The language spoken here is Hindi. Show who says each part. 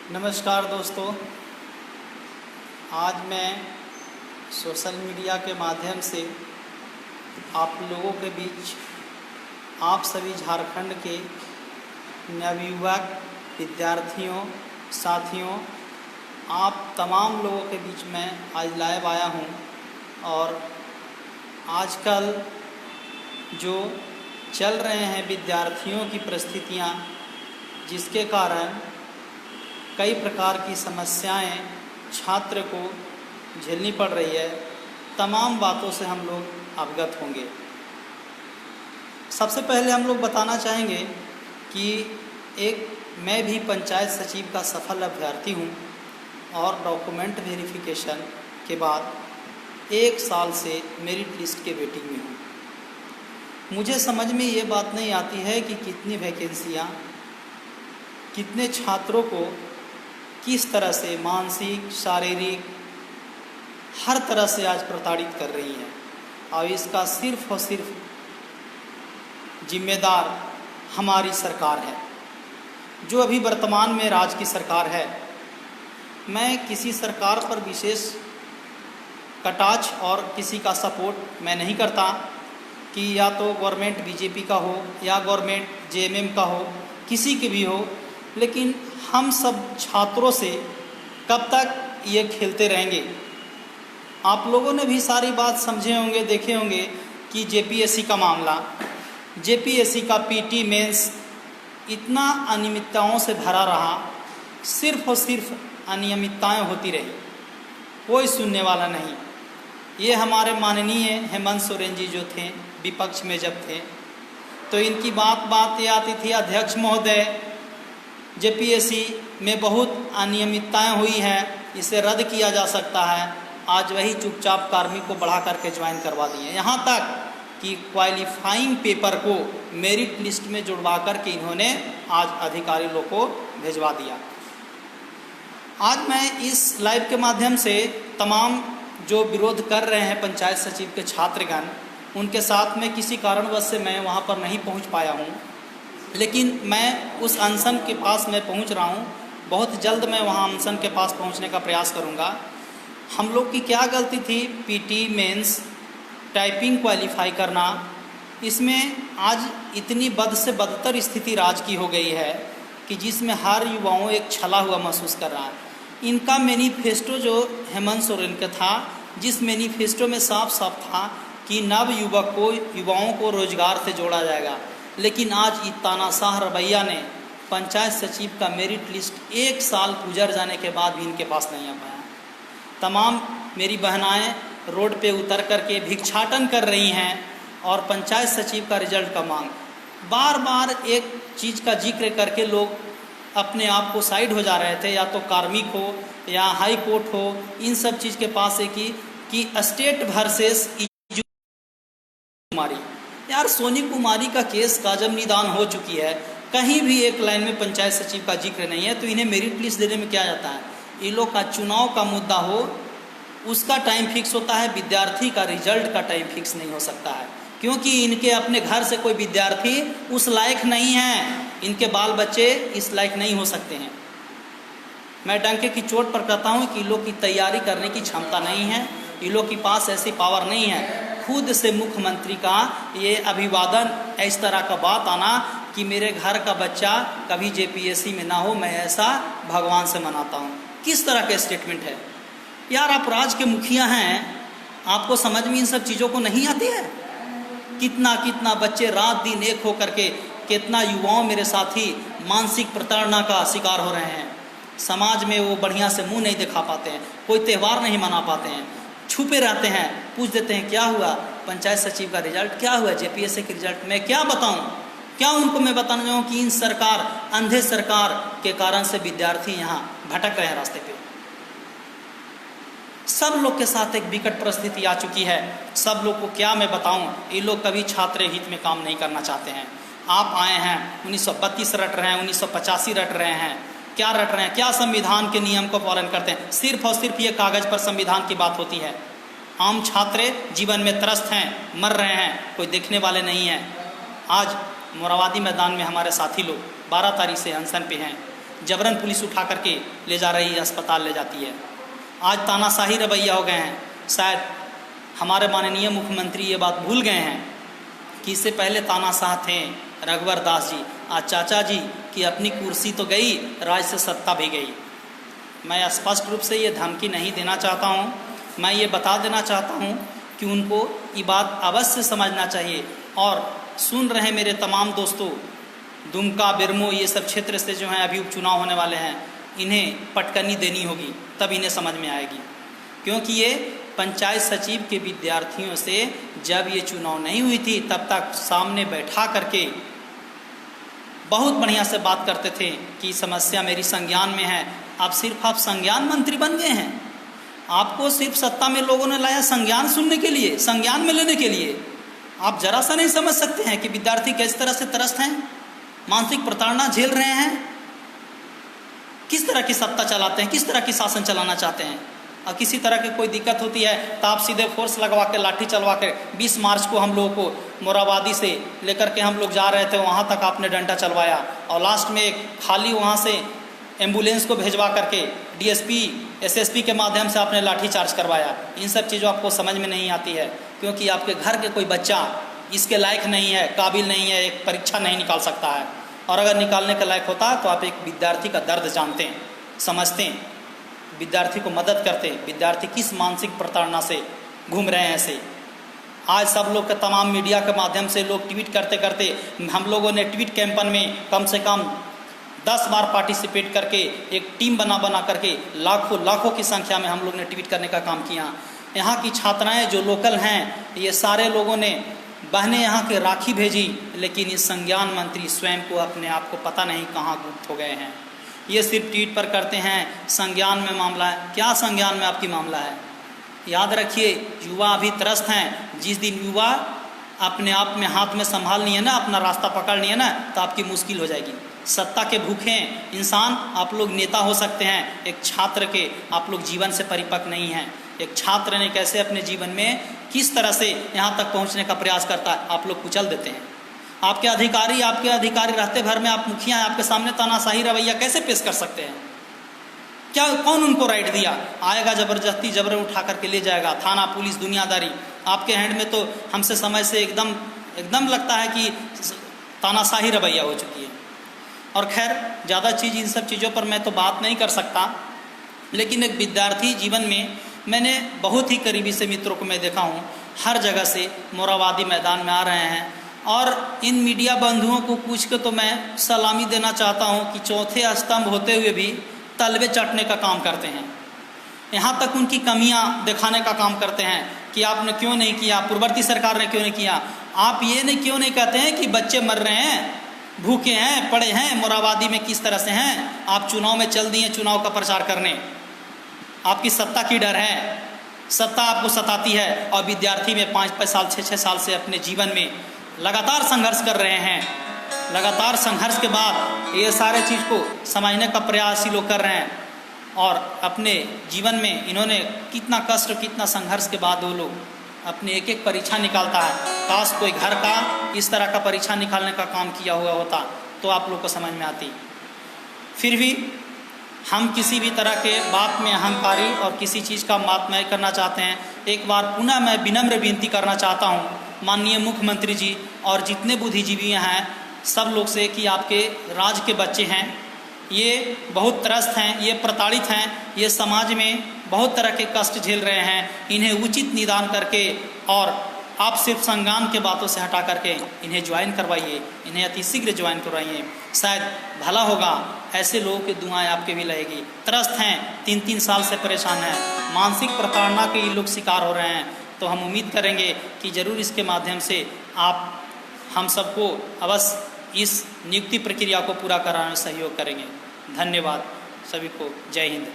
Speaker 1: नमस्कार दोस्तों, आज मैं सोशल मीडिया के माध्यम से आप लोगों के बीच आप सभी झारखंड के नवयुवक विद्यार्थियों, साथियों, आप तमाम लोगों के बीच में आज लाइव आया हूं। और आजकल जो चल रहे हैं विद्यार्थियों की परिस्थितियां, जिसके कारण कई प्रकार की समस्याएं छात्र को झेलनी पड़ रही है, तमाम बातों से हम लोग अवगत होंगे। सबसे पहले हम लोग बताना चाहेंगे कि मैं भी पंचायत सचिव का सफल अभ्यर्थी हूं और डॉक्यूमेंट वेरिफिकेशन के बाद 1 साल से मेरिट लिस्ट के वेटिंग में हूं। मुझे समझ में ये बात नहीं आती है कि कितनी वैकेंसियाँ कितने छात्रों को किस तरह से मानसिक, शारीरिक, हर तरह से आज प्रताड़ित कर रही हैं। और इसका सिर्फ और सिर्फ जिम्मेदार हमारी सरकार है, जो अभी वर्तमान में राज्य की सरकार है। मैं किसी सरकार पर विशेष कटाक्ष और किसी का सपोर्ट मैं नहीं करता कि या तो गवर्नमेंट बीजेपी का हो या गवर्नमेंट जेएमएम का हो, किसी के भी हो, लेकिन हम सब छात्रों से कब तक ये खेलते रहेंगे। आप लोगों ने भी सारी बात समझे होंगे, देखे होंगे कि जेपीएससी का मामला, जेपीएससी का पीटी मेंस इतना अनियमितताओं से भरा रहा, सिर्फ और सिर्फ अनियमितताएं होती रही, कोई सुनने वाला नहीं। ये हमारे माननीय हेमंत सोरेन जी जो थे विपक्ष में जब थे, तो इनकी बात ये आती थी, अध्यक्ष महोदय जेपीएससी में बहुत अनियमितताएं हुई हैं, इसे रद्द किया जा सकता है। आज वही चुपचाप कार्मिक को बढ़ा करके ज्वाइन करवा दिए, यहाँ तक कि क्वालिफाइंग पेपर को मेरिट लिस्ट में जुड़वा करके इन्होंने आज अधिकारी लोग को भेजवा दिया। आज मैं इस लाइव के माध्यम से तमाम जो विरोध कर रहे हैं पंचायत सचिव के छात्रगण, उनके साथ में किसी कारणवश से मैं वहाँ पर नहीं पहुँच पाया हूँ, लेकिन मैं उस अनशन के पास मैं पहुंच रहा हूं। बहुत जल्द मैं वहां अनशन के पास पहुंचने का प्रयास करूंगा। हम लोग की क्या गलती थी? पीटी मेंस टाइपिंग क्वालिफाई करना, इसमें आज इतनी बद से बदतर स्थिति राज्य की हो गई है कि जिसमें हर युवाओं एक छला हुआ महसूस कर रहा है। इनका मैनिफेस्टो जो हेमंत सोरेन का था, जिस मैनिफेस्टो में साफ साफ था कि नव युवाओं को रोजगार से जोड़ा जाएगा, लेकिन आज ये तानाशाह रवैया ने पंचायत सचिव का मेरिट लिस्ट 1 साल गुजर जाने के बाद भी इनके पास नहीं आ पाया। तमाम मेरी बहनाएं रोड पे उतर करके भिक्षाटन कर रही हैं और पंचायत सचिव का रिजल्ट का मांग, बार बार एक चीज़ का जिक्र करके लोग अपने आप को साइड हो जा रहे थे, या तो कार्मिक हो या हाई कोर्ट हो, इन सब चीज़ के पास है कि स्टेट वर्सेस कुमारी। यार, सोनी कुमारी का केस का जब निदान हो चुकी है, कहीं भी एक लाइन में पंचायत सचिव का जिक्र नहीं है, तो इन्हें मेरिट लिस्ट देने में क्या जाता है? इन लोग का चुनाव का मुद्दा हो, उसका टाइम फिक्स होता है, विद्यार्थी का रिजल्ट का टाइम फिक्स नहीं हो सकता है, क्योंकि इनके अपने घर से कोई विद्यार्थी उस लायक नहीं है, इनके बाल बच्चे इस लायक नहीं हो सकते हैं। मैं डंके की चोट पर कहता हूँ कि इन लोग की तैयारी करने की क्षमता नहीं है, इन लोग के पास ऐसी पावर नहीं है। खुद से मुख्यमंत्री का ये अभिवादन, इस तरह का बात आना कि मेरे घर का बच्चा कभी जेपीएससी में ना हो, मैं ऐसा भगवान से मनाता हूँ, किस तरह का स्टेटमेंट है? यार, आप राज्य के मुखिया हैं, आपको समझ में इन सब चीज़ों को नहीं आती है? कितना बच्चे रात दिन एक हो करके, कितना युवाओं मेरे साथी मानसिक प्रताड़ना का शिकार हो रहे हैं। समाज में वो बढ़िया से मुंह नहीं दिखा पाते हैं, कोई त्यौहार नहीं मना पाते हैं, छुपे रहते हैं। पूछ देते हैं क्या हुआ पंचायत सचिव का रिजल्ट, क्या हुआ जेपीएससी के रिजल्ट, मैं क्या बताऊं? क्या उनको मैं बताना चाहूँ कि इन सरकार, अंधे सरकार के कारण से विद्यार्थी यहाँ भटक रहे हैं रास्ते पे। सब लोग के साथ एक विकट परिस्थिति आ चुकी है। सब लोग को क्या मैं बताऊं, ये लोग कभी छात्र हित में काम नहीं करना चाहते हैं। आप आए हैं 1932 रट रहे हैं, 1985 रट रहे हैं, क्या रट रहे हैं? क्या संविधान के नियम को पालन करते हैं? सिर्फ और सिर्फ ये कागज पर संविधान की बात होती है। आम छात्र जीवन में त्रस्त हैं, मर रहे हैं, कोई देखने वाले नहीं हैं। आज मोराबादी मैदान में हमारे साथी लोग 12 तारीख से अनशन पे हैं। जबरन पुलिस उठा करके ले जा रही है, अस्पताल ले जाती है। आज तानाशाही रवैया हो गए हैं। शायद हमारे माननीय मुख्यमंत्री ये बात भूल गए हैं कि इससे पहले तानाशाह थे रघुवर दास जी। आज चाचा जी की अपनी कुर्सी तो गई, राज से सत्ता भी गई। मैं स्पष्ट रूप से ये धमकी नहीं देना चाहता हूँ, मैं ये बता देना चाहता हूँ कि उनको ये बात अवश्य समझना चाहिए। और सुन रहे मेरे तमाम दोस्तों, दुमका, बिरमो, ये सब क्षेत्र से जो हैं अभी उपचुनाव होने वाले हैं, इन्हें पटकनी देनी होगी, तब इन्हें समझ में आएगी। क्योंकि ये पंचायत सचिव के विद्यार्थियों से जब ये चुनाव नहीं हुई थी तब तक सामने बैठा करके बहुत बढ़िया से बात करते थे कि समस्या मेरी संज्ञान में है। अब सिर्फ आप संज्ञान मंत्री बन गए हैं। आपको सिर्फ सत्ता में लोगों ने लाया संज्ञान सुनने के लिए, संज्ञान में लेने के लिए। आप जरा सा नहीं समझ सकते हैं कि विद्यार्थी किस तरह से त्रस्त हैं, मानसिक प्रताड़ना झेल रहे हैं, किस तरह की सत्ता चलाते हैं, किस तरह की शासन चलाना चाहते हैं। और किसी तरह की कोई दिक्कत होती है तो आप सीधे फोर्स लगवा के, लाठी चलवा के 20 मार्च को हम लोगों को मोराबादी से लेकर के हम लोग जा रहे थे, वहाँ तक आपने डंडा चलवाया और लास्ट में एक खाली वहाँ से एम्बुलेंस को भेजवा करके डीएसपी एसएसपी के माध्यम से आपने लाठी चार्ज करवाया। इन सब चीज़ों आपको समझ में नहीं आती है, क्योंकि आपके घर के कोई बच्चा इसके लायक नहीं है, काबिल नहीं है, एक परीक्षा नहीं निकाल सकता है। और अगर निकालने के लायक होता तो आप एक विद्यार्थी का दर्द जानते हैं, समझते हैं, विद्यार्थी को मदद करते, विद्यार्थी किस मानसिक प्रताड़ना से घूम रहे हैं ऐसे। आज सब लोग के तमाम मीडिया के माध्यम से लोग ट्वीट करते करते, हम लोगों ने ट्वीट कैंपेन में कम से कम 10 बार पार्टिसिपेट करके एक टीम बना करके लाखों की संख्या में हम लोग ने ट्वीट करने का काम किया। यहाँ की छात्राएं जो लोकल हैं, ये सारे लोगों ने बहनें यहाँ के राखी भेजी, लेकिन इस संज्ञान मंत्री स्वयं को अपने आप को पता नहीं कहाँ गुप्त हो गए हैं। ये सिर्फ ट्वीट पर करते हैं संज्ञान में मामला है। क्या संज्ञान में आपकी मामला है? याद रखिए, युवा अभी त्रस्त हैं। जिस दिन युवा अपने आप में हाथ में संभाल नहीं है ना, अपना रास्ता पकड़ नहीं है ना, तो आपकी मुश्किल हो जाएगी। सत्ता के भूखे इंसान आप लोग नेता हो सकते हैं, एक छात्र के आप लोग जीवन से परिपक्व नहीं हैं। एक छात्र ने कैसे अपने जीवन में किस तरह से यहाँ तक पहुँचने का प्रयास करता है, आप लोग कुचल देते हैं। आपके अधिकारी रहते भर में आप मुखिया हैं, आपके सामने तानाशाही रवैया कैसे पेश कर सकते हैं? क्या कौन उनको राइट दिया? आएगा जबरदस्ती, जबरन उठा करके ले जाएगा। थाना, पुलिस, दुनियादारी आपके हैंड में। तो हमसे समय से एकदम लगता है कि तानाशाही रवैया हो चुकी है। और खैर, ज़्यादा इन सब चीज़ों पर मैं तो बात नहीं कर सकता, लेकिन एक विद्यार्थी जीवन में मैंने बहुत ही करीबी से मित्रों को मैं देखा हूँ, हर जगह से मोराबादी मैदान में आ रहे हैं। और इन मीडिया बंधुओं को पूछ के तो मैं सलामी देना चाहता हूँ कि चौथे स्तंभ होते हुए भी तलवे चाटने का काम करते हैं। यहाँ तक उनकी कमियाँ दिखाने का काम करते हैं कि आपने क्यों नहीं किया, पूर्ववर्ती सरकार ने क्यों नहीं किया। आप ये क्यों नहीं कहते हैं कि बच्चे मर रहे हैं, भूखे हैं, पड़े हैं, मोराबादी में किस तरह से हैं। आप चुनाव में चल दिए चुनाव का प्रचार करने, आपकी सत्ता की डर है, सत्ता आपको सताती है। और विद्यार्थी में 5-5 साल 6-6 साल से अपने जीवन में लगातार संघर्ष कर रहे हैं। लगातार संघर्ष के बाद ये सारे चीज़ को समझने का प्रयास ही लोग कर रहे हैं। और अपने जीवन में इन्होंने कितना कष्ट, कितना संघर्ष के बाद वो लोग अपने एक परीक्षा निकालता है। काश कोई घर का इस तरह का परीक्षा निकालने का काम किया हुआ होता तो आप लोग को समझ में आती। फिर भी हम किसी भी तरह के बात में अहंकारी और किसी चीज़ का मात नहीं करना चाहते हैं। एक बार पुनः मैं विनम्र विनती करना चाहता हूँ माननीय मुख्यमंत्री जी और जितने बुद्धिजीवी हैं सब लोग से कि आपके राज्य के बच्चे हैं, ये बहुत त्रस्त हैं, ये प्रताड़ित हैं, ये समाज में बहुत तरह के कष्ट झेल रहे हैं। इन्हें उचित निदान करके और आप सिर्फ संज्ञान के बातों से हटा करके इन्हें ज्वाइन करवाइए, इन्हें अतिशीघ्र ज्वाइन करवाइए, शायद भला होगा। ऐसे लोगों की दुआएं आपके भी लगेगी। त्रस्त हैं, 3-3 साल से परेशान हैं, मानसिक प्रताड़ना के ये लोग शिकार हो रहे हैं। तो हम उम्मीद करेंगे कि ज़रूर इसके माध्यम से आप हम सबको अवश्य इस नियुक्ति प्रक्रिया को पूरा कराने में सहयोग करेंगे। धन्यवाद सभी को। जय हिंद।